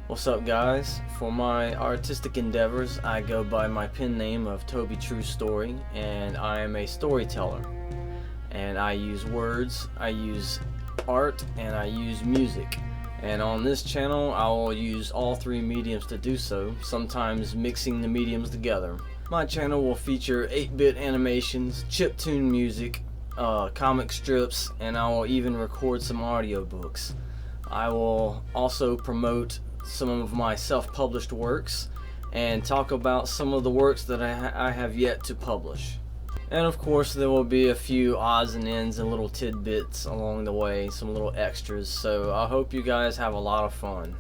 What's up, guys? For my artistic endeavors, I go by my pen name of Toby True Story, and I am a storyteller. And I use words, I use art, and I use music. And on this channel, I will use all three mediums to do so, sometimes mixing the mediums together. My channel will feature 8-bit animations, chiptune music, comic strips, and I will even record some audiobooks. I will also promote some of my self-published works and talk about some of the works that I have yet to publish. And of course, there will be a few odds and ends and little tidbits along the way, some little extras, so I hope you guys have a lot of fun.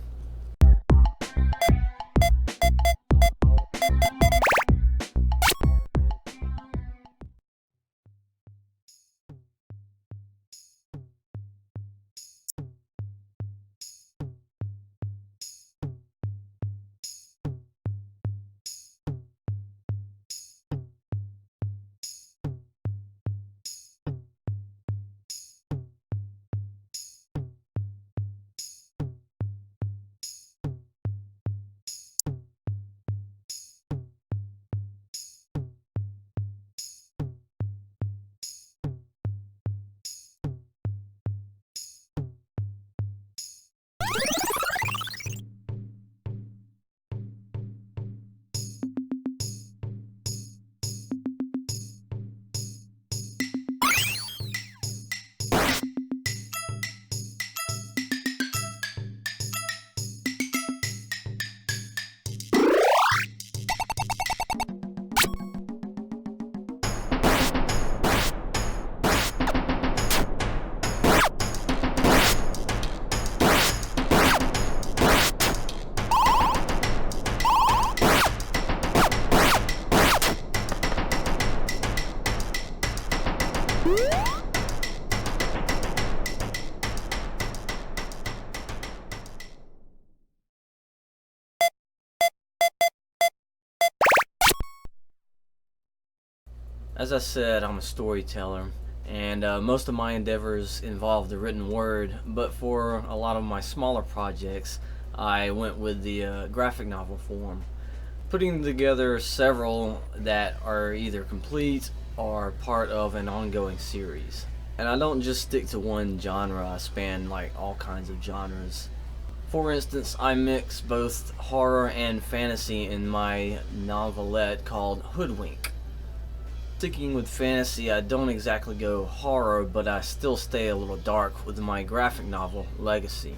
As I said, I'm a storyteller, and most of my endeavors involve the written word, but for a lot of my smaller projects, I went with the graphic novel form, putting together several that are either complete or part of an ongoing series. And I don't just stick to one genre, I span like all kinds of genres. For instance, I mix both horror and fantasy in my novelette called Hoodwink. Sticking with fantasy, I don't exactly go horror, but I still stay a little dark with my graphic novel, Legacy.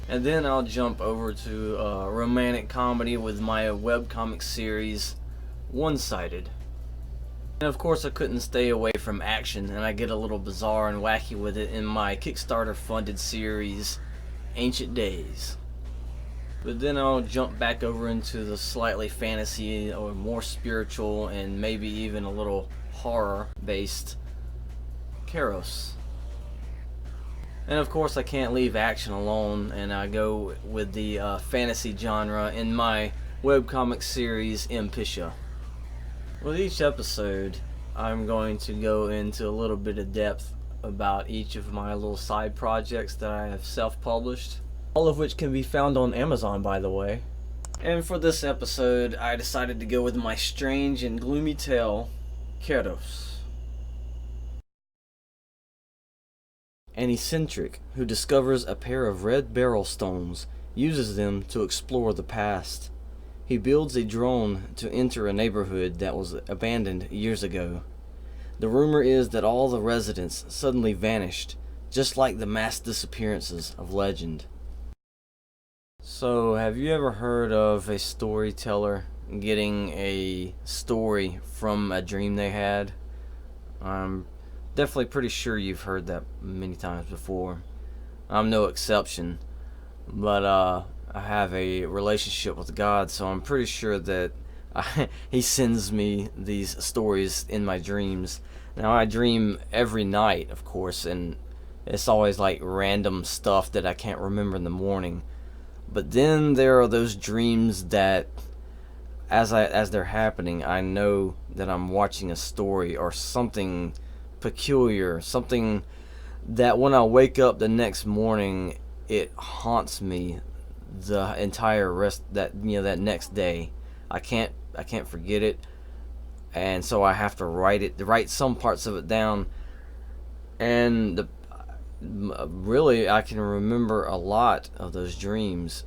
And then I'll jump over to romantic comedy with my webcomic series, One-Sided. And of course I couldn't stay away from action, and I get a little bizarre and wacky with it in my Kickstarter funded series, Ancient Days. But then I'll jump back over into the slightly fantasy or more spiritual and maybe even a little horror based Kairos. And of course I can't leave action alone, and I go with the fantasy genre in my webcomic series Impisha. With each episode I'm going to go into a little bit of depth about each of my little side projects that I have self-published, all of which can be found on Amazon, by the way. And for this episode, I decided to go with my strange and gloomy tale, Kairos. An eccentric who discovers a pair of red beryl stones uses them to explore the past. He builds a drone to enter a neighborhood that was abandoned years ago. The rumor is that all the residents suddenly vanished, just like the mass disappearances of legend. So, have you ever heard of a storyteller getting a story from a dream they had? I'm definitely pretty sure you've heard that many times before. I'm no exception, but I have a relationship with God, so I'm pretty sure that He sends me these stories in my dreams. Now, I dream every night, of course, and it's always like random stuff that I can't remember in the morning. But then there are those dreams that as they're happening, I know that I'm watching a story or something peculiar, something that when I wake up the next morning, it haunts me the entire rest that next day. I can't forget it, and so I have to write some parts of it down. And really, I can remember a lot of those dreams,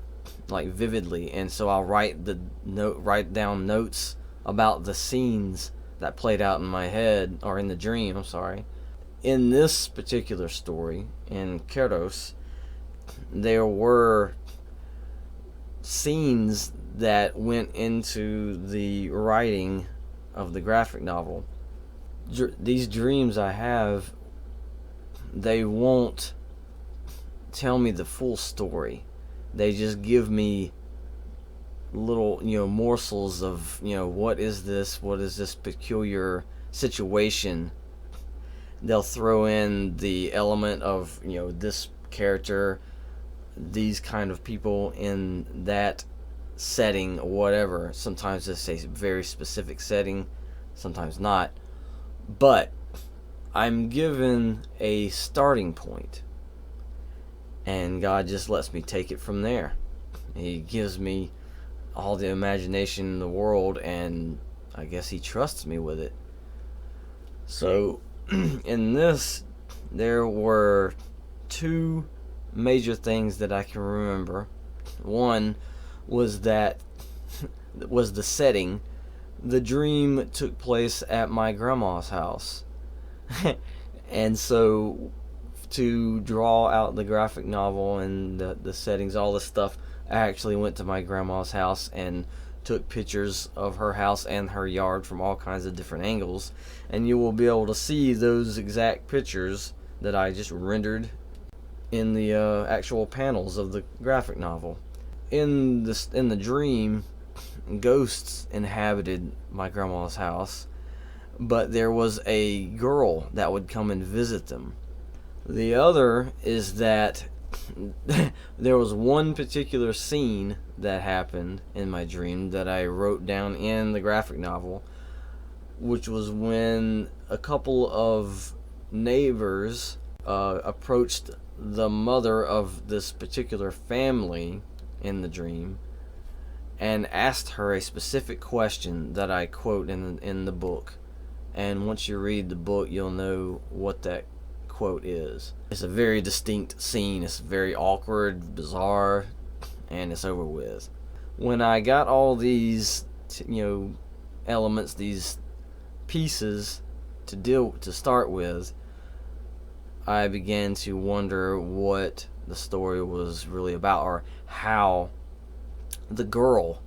like vividly, and so I'll write down notes about the scenes that played out in my head, or in the dream. I'm sorry. In this particular story, in Keros, there were scenes that went into the writing of the graphic novel. These dreams I have, they won't tell me the full story. They just give me little, morsels of, what is this peculiar situation. They'll throw in the element of, this character, these kind of people in that setting or whatever. Sometimes it's a very specific setting, sometimes not. But I'm given a starting point, and God just lets me take it from there. He gives me all the imagination in the world, and I guess He trusts me with it. So in this, there were two major things that I can remember. One was the setting. The dream took place at my grandma's house. And so to draw out the graphic novel and the settings, all this stuff, I actually went to my grandma's house and took pictures of her house and her yard from all kinds of different angles, and you will be able to see those exact pictures that I just rendered in the actual panels of the graphic novel. In the dream, ghosts inhabited my grandma's house, but there was a girl that would come and visit them. The other is that there was one particular scene that happened in my dream that I wrote down in the graphic novel, which was when a couple of neighbors approached the mother of this particular family in the dream and asked her a specific question that I quote in the book. And once you read the book, you'll know what that quote is. It's a very distinct scene. It's very awkward, bizarre, and it's over with. When I got all these, elements, these pieces to start with, I began to wonder what the story was really about, or how the girl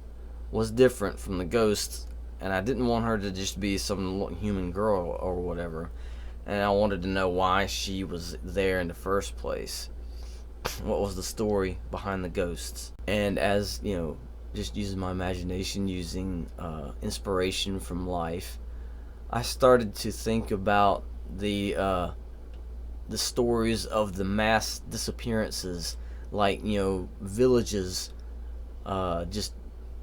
was different from the ghost. And I didn't want her to just be some human girl or whatever. And I wanted to know why she was there in the first place. What was the story behind the ghosts? And as, just using my imagination, using inspiration from life, I started to think about the stories of the mass disappearances, like, villages just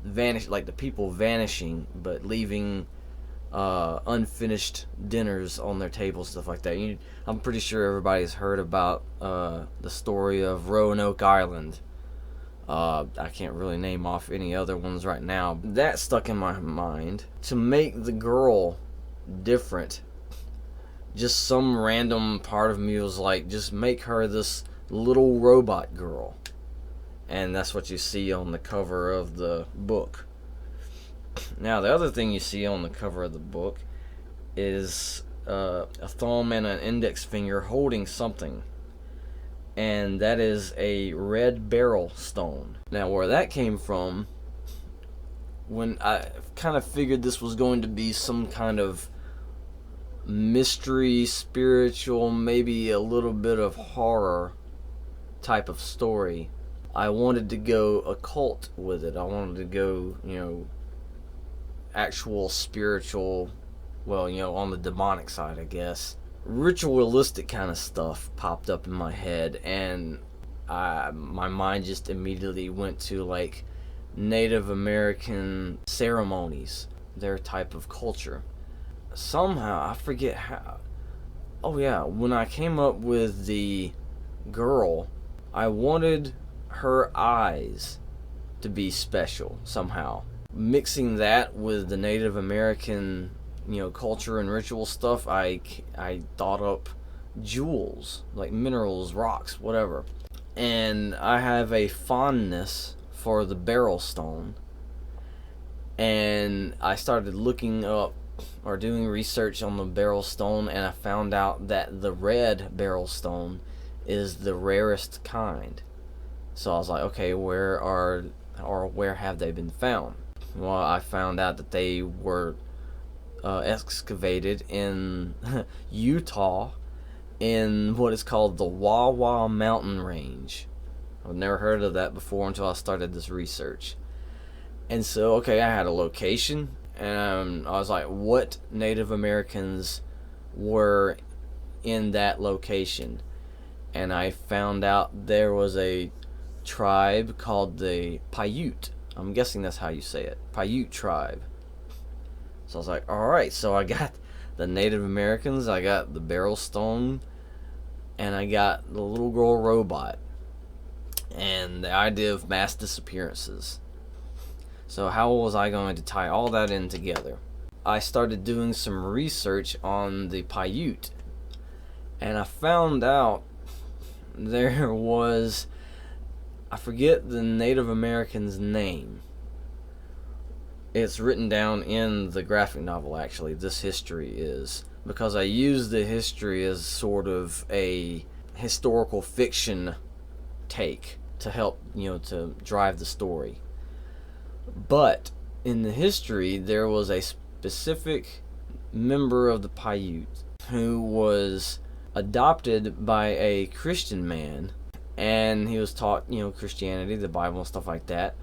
vanish, like the people vanishing but leaving unfinished dinners on their tables, stuff like that. I'm pretty sure everybody's heard about the story of Roanoke Island. I can't really name off any other ones right now. That stuck in my mind. To make the girl different, just some random part of me was like, just make her this little robot girl. And that's what you see on the cover of the book. Now, the other thing you see on the cover of the book is a thumb and an index finger holding something. And that is a red beryl stone. Now, where that came from, when I kind of figured this was going to be some kind of mystery, spiritual, maybe a little bit of horror type of story, I wanted to go occult with it. I wanted to go, actual spiritual, on the demonic side, I guess. Ritualistic kind of stuff popped up in my head, and my mind just immediately went to like Native American ceremonies, their type of culture. Somehow, I forget how. Oh yeah, when I came up with the girl, I wanted her eyes to be special somehow. Mixing that with the Native American, culture and ritual stuff, I thought up jewels, like minerals, rocks, whatever. And I have a fondness for the beryl stone. And I started looking up or doing research on the beryl stone, and I found out that the red beryl stone is the rarest kind. So I was like, okay, where have they been found? Well, I found out that they were excavated in Utah in what is called the Wawa Mountain Range. I've never heard of that before until I started this research. And so, okay, I had a location, and I was like, what Native Americans were in that location? And I found out there was a tribe called the Paiute. I'm guessing that's how you say it. Paiute tribe. So I was like, alright, so I got the Native Americans, I got the beryl stone, and I got the little girl robot. And the idea of mass disappearances. So how was I going to tie all that in together? I started doing some research on the Paiute, and I found out there was, I forget the Native American's name. It's written down in the graphic novel, actually. This history is, because I used the history as sort of a historical fiction take to help, to drive the story. But in the history, there was a specific member of the Paiute who was adopted by a Christian man, and he was taught, Christianity, the Bible, and stuff like that.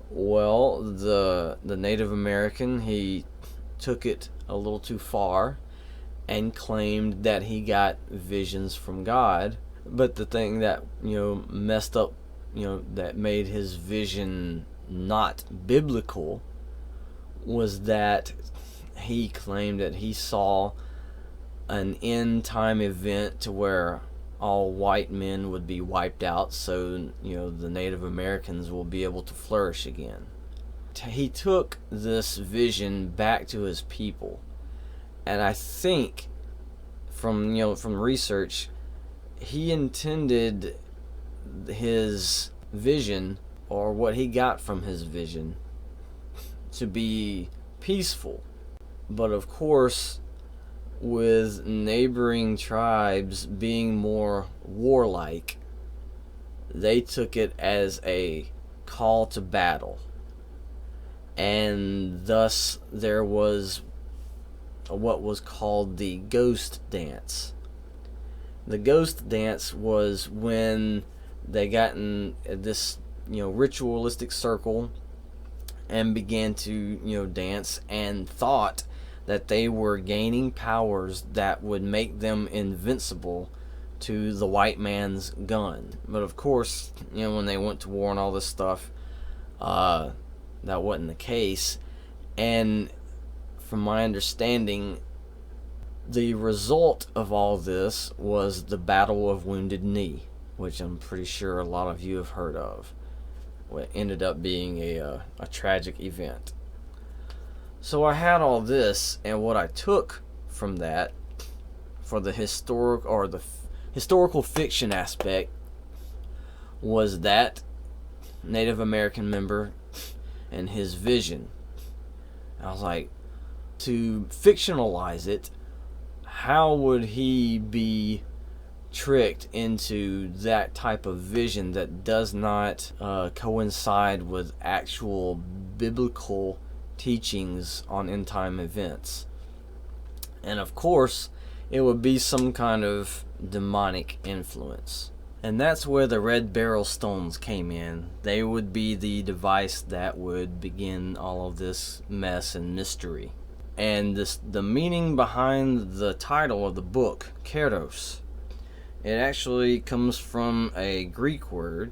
Well, the Native American, he took it a little too far and claimed that he got visions from God. But the thing that, messed up, that made his vision not biblical was that he claimed that he saw an end time event to where all white men would be wiped out, so the Native Americans will be able to flourish again. He took this vision back to his people, and I think from research, he intended his vision, or what he got from his vision, to be peaceful. But of course, with neighboring tribes being more warlike, they took it as a call to battle. And thus there was what was called the ghost dance. The ghost dance was when they got in this ritualistic circle and began to dance, and thought that they were gaining powers that would make them invincible to the white man's gun. But of course, when they went to war and all this stuff, that wasn't the case. And from my understanding, the result of all this was the Battle of Wounded Knee, which I'm pretty sure a lot of you have heard of. What ended up being a tragic event. So I had all this, and what I took from that for the historical fiction aspect was that Native American member and his vision. I was like, to fictionalize it, how would he be tricked into that type of vision that does not coincide with actual biblical teachings on end time events? And of course, it would be some kind of demonic influence. And that's where the red beryl stones came in. They would be the device that would begin all of this mess and mystery. And the meaning behind the title of the book, Keros, it actually comes from a Greek word.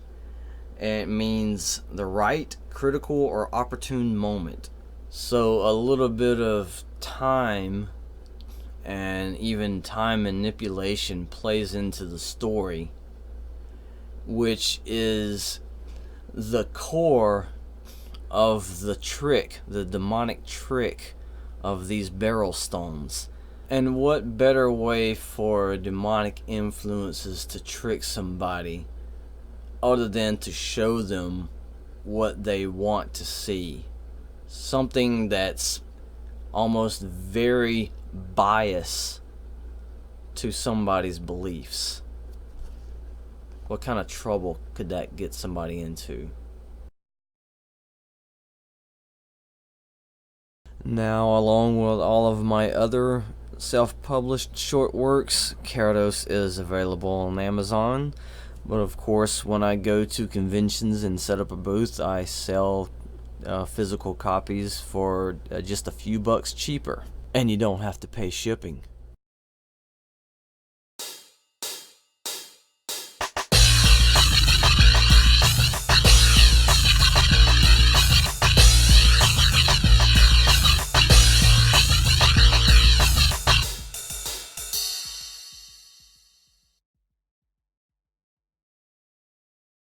And it means the right, critical, or opportune moment. So a little bit of time and even time manipulation plays into the story, which is the core of the trick, the demonic trick of these beryl stones. And what better way for demonic influences to trick somebody other than to show them what they want to see? Something that's almost very biased to somebody's beliefs. What kind of trouble could that get somebody into? Now, along with all of my other self-published short works, Carados is available on Amazon. But of course, when I go to conventions and set up a booth, I sell physical copies for just a few bucks cheaper. And you don't have to pay shipping.